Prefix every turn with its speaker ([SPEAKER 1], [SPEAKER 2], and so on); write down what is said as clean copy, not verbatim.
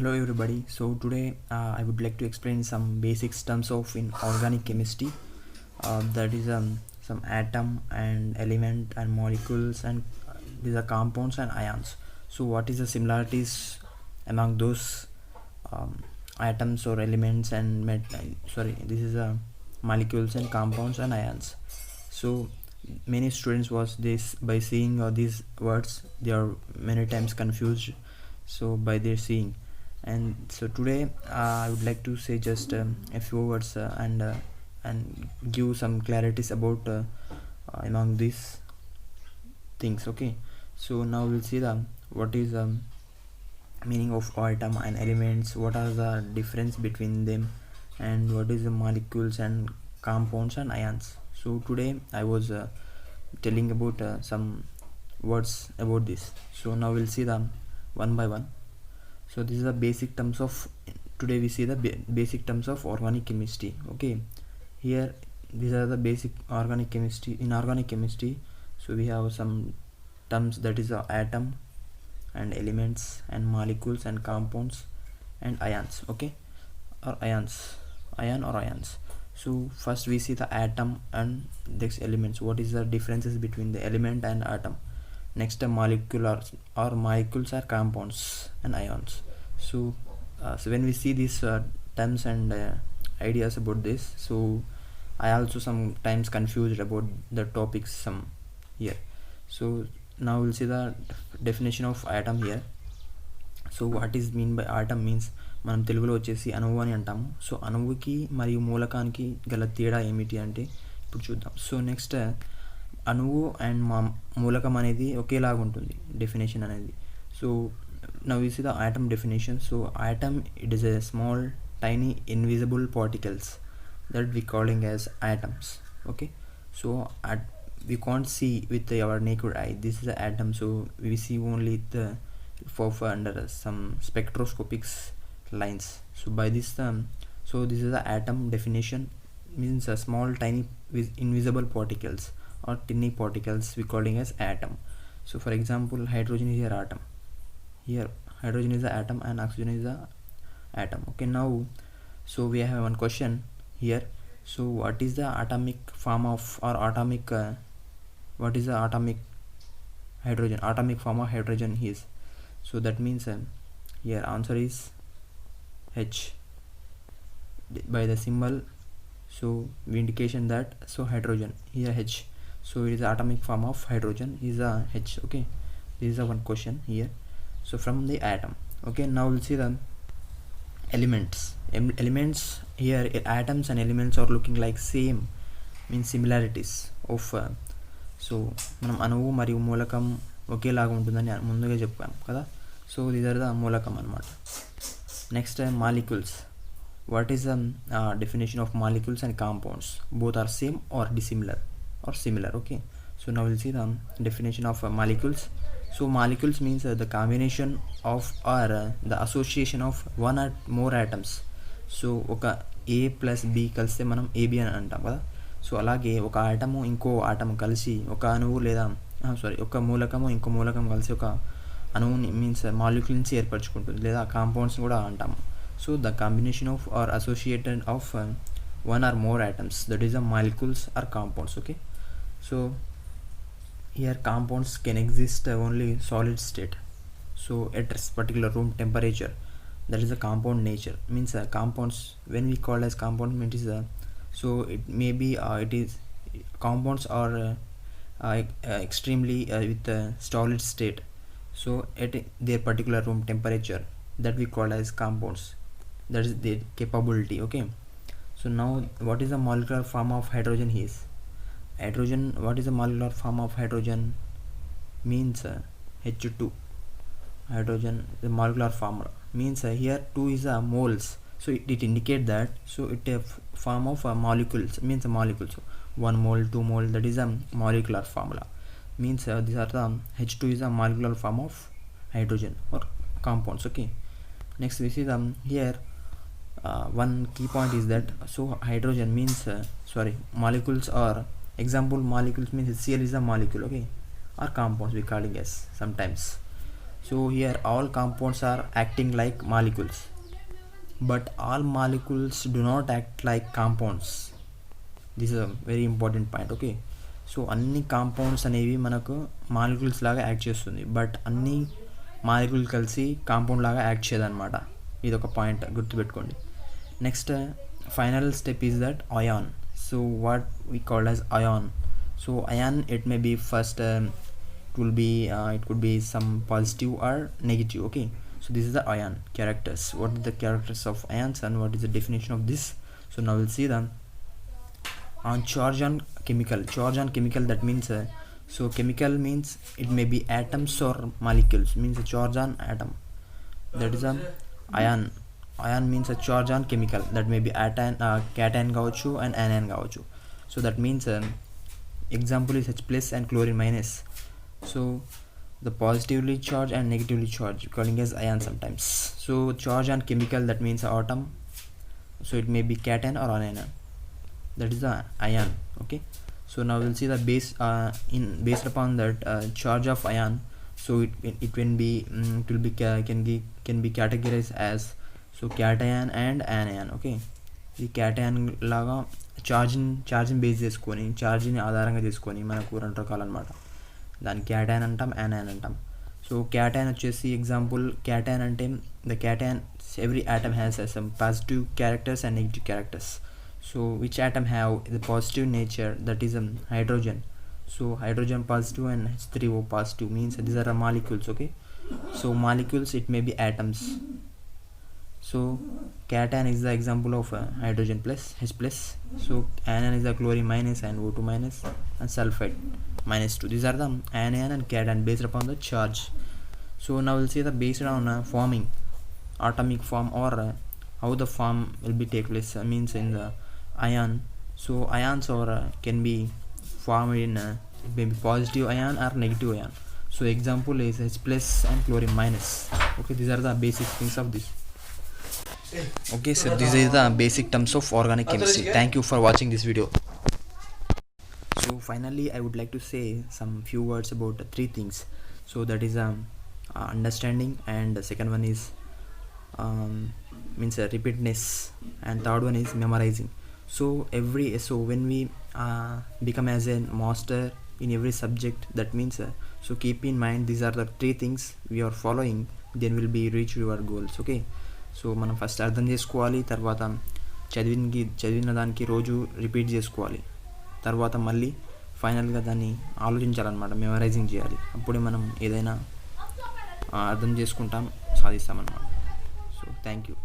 [SPEAKER 1] Hello everybody. So today I would like to explain some basic terms of in organic chemistry. That is some atom and element and molecules and these are compounds and ions. So what is the similarities among those atoms or elements and this is molecules and compounds and ions. So many students was this by seeing these words they are many times confused so by their seeing, and so today I would like to say just a few words and give some clarities about among these things. Okay, so now we'll see the what is meaning of atom and elements, what are the difference between them, and what is the molecules and compounds and ions. So today I was telling about some words about this. So now we'll see them one by one. So this is the basic terms of today we see the basic terms of organic chemistry. Okay, here these are the basic organic chemistry. In organic chemistry, so we have some terms, that is atom and elements and molecules and compounds and ions. Okay, or ions, ion or ions. So first we see the atom and these elements, what is the differences between the element and atom. Next molecular or molecules are compounds and ions. So when we see these terms and ideas about this, so I also sometimes confused about the topics some here. So now we'll see the definition of atom here. So what is mean by atom means మనం తెలుగులో వచ్చేసి అణువు అని అంటాము. So అణువుకి మరియు మూలకానికి గల తేడా ఏమిటి అంటే ఇప్పుడు చూద్దాం. సో నెక్స్ట్ అణువు అండ్ మూలకం అనేది ఒకేలాగా ఉంటుంది డెఫినేషన్ అనేది. So now you see the atom definition. So atom it is a small tiny invisible particles that we calling as atoms. Okay, so we can't see with our naked eye this is an atom, so we see only the for under some spectroscopic lines. So by this so this is the atom definition, means a small tiny invisible particles or tiny particles we calling as atom. So for example, hydrogen is your atom. Here hydrogen is the atom and oxygen is the atom. Okay, now so we have one question here. So what is the atomic form of or atomic what is the atomic form of hydrogen is? So that means here answer is H by the symbol. So we indication that so hydrogen here H, so it is the atomic form of hydrogen is a H. Okay, this is a one question here. So from the atom. Okay, now we'll see the elements. Elements here, atoms and elements are looking like same, means similarities of so మనం అణువు మరియు మూలకం ఒకేలాగా ఉంటుందని ముందుగా చెప్పాం కదా. So these are the మూలకం అనమాట. Next molecules. What is the definition of molecules and compounds? Both are same or dissimilar or similar. Okay, so now we'll see the definition of molecules. So molecules means the combination of or the association of one or more atoms. So ఒక ఏ plus B కలిస్తే మనం AB అని అంటాం కదా. So అలాగే ఒక atom ఇంకో atom కలిసి ఒక అణువు లేదా ఒక మూలకము ఇంకో మూలకం కలిసి ఒక అణువుని మీన్స్ మాలిక్యూల్ నుంచి ఏర్పరచుకుంటుంది, లేదా కాంపౌండ్స్ కూడా అంటాము. So the combination of or associated of one or more atoms, that is the molecules or compounds. Okay, so here compounds can exist only solid state, so at particular room temperature, that is the compound nature. Means compounds when we call as compound means so it may be it is compounds are extremely with solid state, so at their particular room temperature, that we call as compounds, that is their capability. Okay, so now what is the molecular form of hydrogen is? Hydrogen, what is the molecular form of hydrogen? Means H2. Hydrogen, the molecular formula means here 2 is moles, so it indicate that so it a form of molecules, means molecules. 1 mole, 2 mole, that is a molecular formula. Means these are the H2 is a molecular form of hydrogen or compounds. Okay, next we see them here. One key point is that so hydrogen means molecules are example molecules means HCl is a molecule. Okay, or compounds we calling as sometimes. So here all compounds are acting like molecules, but all molecules do not act like compounds. This is a very important point. Okay, so అన్ని compounds అనేవి మనకు molecules లాగా act చేస్తుంది, but అన్ని molecule కలిసి compound లాగా act చేయదన్నమాట. ఇది ఒక పాయింట్ గుర్తుపెట్టుకోండి. Next final step is that ion. So what we called as ion. So ion it may be first it could be some positive or negative. Okay, so this is the ion characters. What are the characters of ions and what is the definition of this? So now we'll see them on charge on chemical. That means so chemical means it may be atoms or molecules, means a charge on atom. That is a ion means a charge on chemical. That may be cation gavachu and anion gavachu. So that means example is H plus and chlorine minus. So the positively charged and negatively charged calling as ion sometimes. So charge on chemical, that means atom, so it may be cation or anion. That is the ion. Okay, so now we'll see the based upon that charge of ion. So it can be can be categorized as so cation and anion. Okay, the cation laga charging base చేసుకొని charging ఆధారంగా చేసుకొని మనకు రెండు రకాలు అన్నమాట. దాన్ని క్యాటైన్ అంటాం, యానైన్ అంటాం. సో క్యాటైన్ వచ్చేసి ఎగ్జాంపుల్, క్యాటైన్ అంటే the cation every atom has some positive characters and negative characters. So which atom have the positive nature, that is hydrogen. So hydrogen positive and H3O positive means these are molecules. Okay, so molecules it may be atoms. So cation is the example of hydrogen plus H plus. So anion is the chlorine minus and O2 minus and sulfide minus 2. These are the anion and cation based upon the charge. So now we'll see the based on forming atomic form or how the form will be take place, means in the ion. So ions or can be formed in maybe positive ion or negative ion. So example is H plus and chlorine minus. Okay, these are the basic things of this. Okay, so this is the basic terms of organic chemistry. Thank you for watching this video. So finally I would like to say some few words about three things. So that is understanding, and the second one is means repeatedness, and third one is memorizing. So when we become as a master in every subject, that means so keep in mind these are the three things we are following, then will be reach your goals. Okay, so మనం first అర్థం చేసుకోవాలి, తర్వాత చదివిన దానికి రోజు repeat చేసుకోవాలి, తర్వాత మళ్ళీ ఫైనల్గా దాన్ని ఆలోచించాలన్నమాట, మెమరైజింగ్ చేయాలి. అప్పుడే మనం ఏదైనా అర్థం చేసుకుంటాం, సాధిస్తామన్నమాట. So thank you.